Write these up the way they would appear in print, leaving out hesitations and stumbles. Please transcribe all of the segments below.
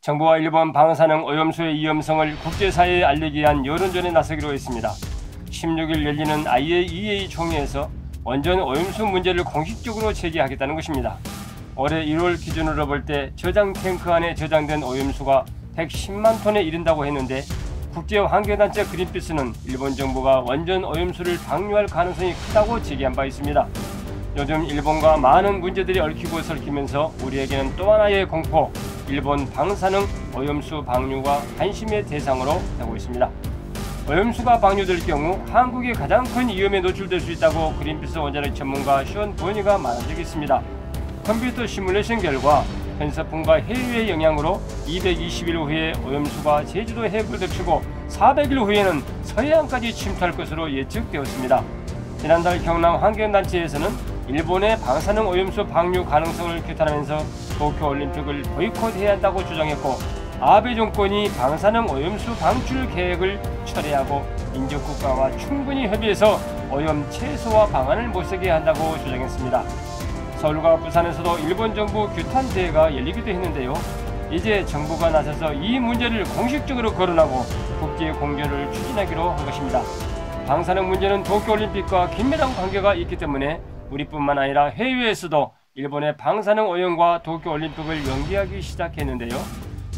정부와 일본 방사능 오염수의 위험성을 국제사회에 알리기 위한 여론전에 나서기로 했습니다. 16일 열리는 IAEA 총회에서 원전 오염수 문제를 공식적으로 제기하겠다는 것입니다. 올해 1월 기준으로 볼 때 저장 탱크 안에 저장된 오염수가 110만 톤에 이른다고 했는데 국제환경단체 그린피스는 일본 정부가 원전 오염수를 방류할 가능성이 크다고 제기한 바 있습니다. 요즘 일본과 많은 문제들이 얽히고 설키면서 우리에게는 또 하나의 공포, 일본 방사능 오염수 방류가 관심의 대상으로 되고 있습니다. 오염수가 방류될 경우 한국이 가장 큰 위험에 노출될 수 있다고 그린피스 원자력 전문가 션 버니가 말한 적이 있습니다. 컴퓨터 시뮬레이션 결과 편서풍과 해류의 영향으로 220일 후에 오염수가 제주도 해역을 덮치고 400일 후에는 서해안까지 침투할 것으로 예측되었습니다. 지난달 경남 환경단체에서는 일본의 방사능 오염수 방류 가능성을 규탄하면서 도쿄올림픽을 보이콧해야 한다고 주장했고, 아베 정권이 방사능 오염수 방출 계획을 철회하고 인접국가와 충분히 협의해서 오염 최소화 방안을 모색해야 한다고 주장했습니다. 서울과 부산에서도 일본 정부 규탄 대회가 열리기도 했는데요. 이제 정부가 나서서 이 문제를 공식적으로 거론하고 국제 공조를 추진하기로 한 것입니다. 방사능 문제는 도쿄올림픽과 긴밀한 관계가 있기 때문에 우리뿐만 아니라 해외에서도 일본의 방사능 오염과 도쿄올림픽을 연기하기 시작했는데요.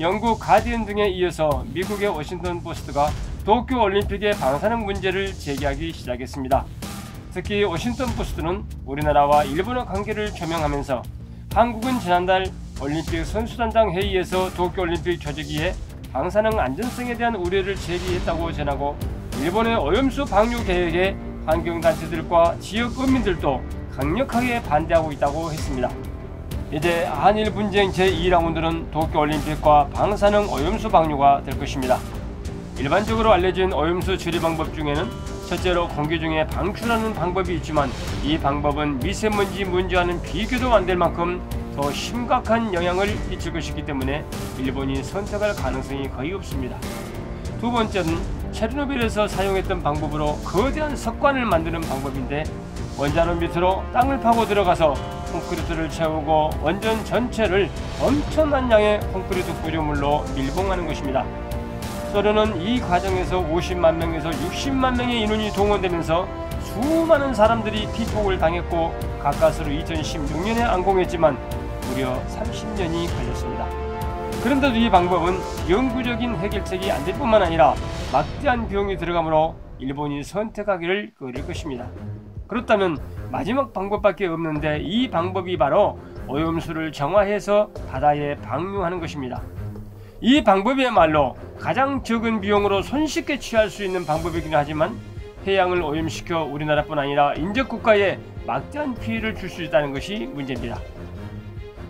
영국 가디언 등에 이어서 미국의 워싱턴 포스트가 도쿄올림픽의 방사능 문제를 제기하기 시작했습니다. 특히 워싱턴 포스트는 우리나라와 일본의 관계를 조명하면서 한국은 지난달 올림픽 선수단장 회의에서 도쿄올림픽 조직위에 방사능 안전성에 대한 우려를 제기했다고 전하고, 일본의 오염수 방류 계획에 환경단체들과 지역 어민들도 강력하게 반대하고 있다고 했습니다. 이제 한일 분쟁 제2라운드는 도쿄올림픽과 방사능 오염수 방류가 될 것입니다. 일반적으로 알려진 오염수 처리 방법 중에는 첫째로 공기 중에 방출하는 방법이 있지만, 이 방법은 미세먼지 문제와는 비교도 안 될 만큼 더 심각한 영향을 끼칠 것이기 때문에 일본이 선택할 가능성이 거의 없습니다. 두 번째는 체르노빌에서 사용했던 방법으로 거대한 석관을 만드는 방법인데, 원자로 밑으로 땅을 파고 들어가서 콘크리트를 채우고 원전 전체를 엄청난 양의 콘크리트 구조물로 밀봉하는 것입니다. 소련은 이 과정에서 50만 명에서 60만 명의 인원이 동원되면서 수많은 사람들이 피폭을 당했고 가까스로 2016년에 안공했지만 무려 30년이 걸렸습니다. 그런데도 이 방법은 영구적인 해결책이 안 될 뿐만 아니라 막대한 비용이 들어가므로 일본이 선택하기를 꺼릴 것입니다. 그렇다면 마지막 방법밖에 없는데, 이 방법이 바로 오염수를 정화해서 바다에 방류하는 것입니다. 이 방법이야말로 가장 적은 비용으로 손쉽게 취할 수 있는 방법이긴 하지만 해양을 오염시켜 우리나라뿐 아니라 인접국가에 막대한 피해를 줄 수 있다는 것이 문제입니다.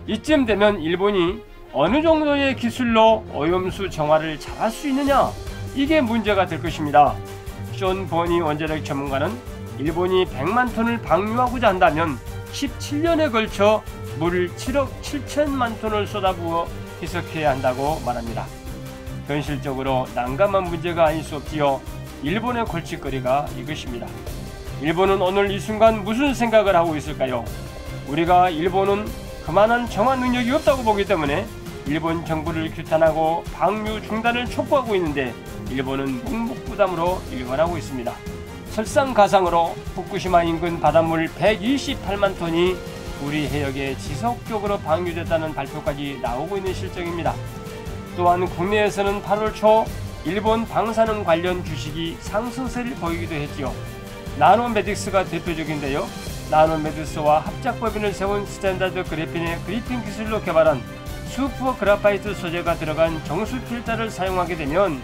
이쯤 되면 일본이 어느 정도의 기술로 오염수 정화를 잘할 수 있느냐, 이게 문제가 될 것입니다. 션 버니 원자력 전문가는 일본이 100만 톤을 방류하고자 한다면 17년에 걸쳐 물 7억 7천만 톤을 쏟아부어 희석해야 한다고 말합니다. 현실적으로 난감한 문제가 아닐 수 없지요. 일본의 골칫거리가 이것입니다. 일본은 오늘 이 순간 무슨 생각을 하고 있을까요? 우리가 일본은 그만한 정화 능력이 없다고 보기 때문에 일본 정부를 규탄하고 방류 중단을 촉구하고 있는데, 일본은 묵묵부담으로 일관하고 있습니다. 설상가상으로 후쿠시마 인근 바닷물 128만 톤이 우리 해역에 지속적으로 방류됐다는 발표까지 나오고 있는 실정입니다. 또한 국내에서는 8월 초 일본 방사능 관련 주식이 상승세를 보이기도 했지요. 나노메딕스가 대표적인데요. 나노메딕스와 합작법인을 세운 스탠다드 그래핀의 그리핀 기술로 개발한 슈퍼 그라파이트 소재가 들어간 정수 필터를 사용하게 되면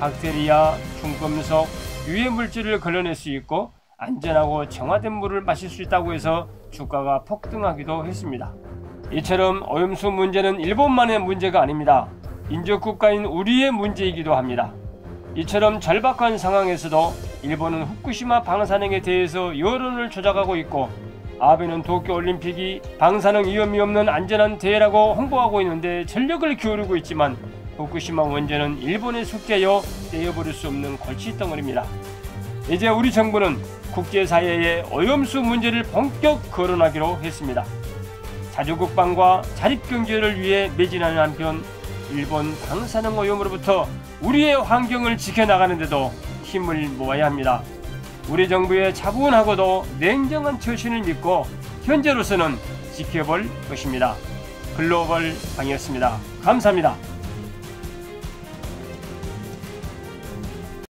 박테리아, 중금속, 유해 물질을 걸러낼 수 있고 안전하고 정화된 물을 마실 수 있다고 해서 주가가 폭등하기도 했습니다. 이처럼 오염수 문제는 일본만의 문제가 아닙니다. 인접국가인 우리의 문제이기도 합니다. 이처럼 절박한 상황에서도 일본은 후쿠시마 방사능에 대해서 여론을 조작하고 있고, 아베는 도쿄올림픽이 방사능 위험이 없는 안전한 대회라고 홍보하고 있는데 전력을 기울이고 있지만, 후쿠시마 원전은 일본의 숙제여 떼어버릴 수 없는 골칫덩어리입니다. 이제 우리 정부는 국제사회에 오염수 문제를 본격 거론하기로 했습니다. 자주국방과 자립경제를 위해 매진하는 한편 일본 방사능 오염으로부터 우리의 환경을 지켜나가는 데도 힘을 모아야 합니다. 우리 정부의 차분하고도 냉정한 처신을 믿고 현재로서는 지켜볼 것입니다. 글로벌 방이었습니다. 감사합니다.